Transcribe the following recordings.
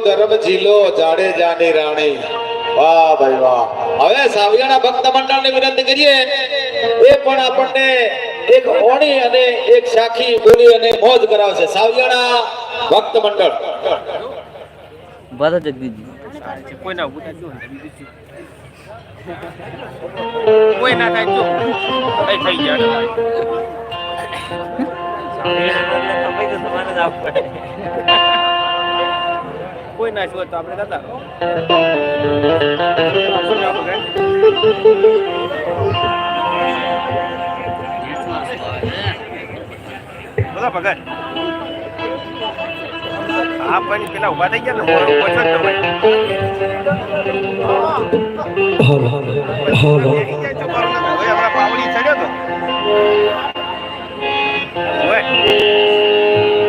ધર્મ ઝીલો જાડેજાની રાણી. વાહ ભાઈ વાહ. હવે સાવિયાણા ભક્ત મંડળને વિનંતી કરીએ એ પણ આપણને એક ઓણી અને એક સાખી બોલી અને મોજ કરાવશે. સાવિયાણા ભક્ત મંડળ બાધા જગદીજી કોઈ ના ઉભું કોઈ ના થાય જો કઈ થઈ ગયા કોઈ ના શું તો આપણે દાદા બધા ભગત આ પાણી પેલા ઉભા થઈ ગયા ને પાવડી ચડ્યો તો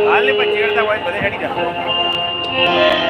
હાલ ને પણ ચેડતા હોય બધે હેડી જાય.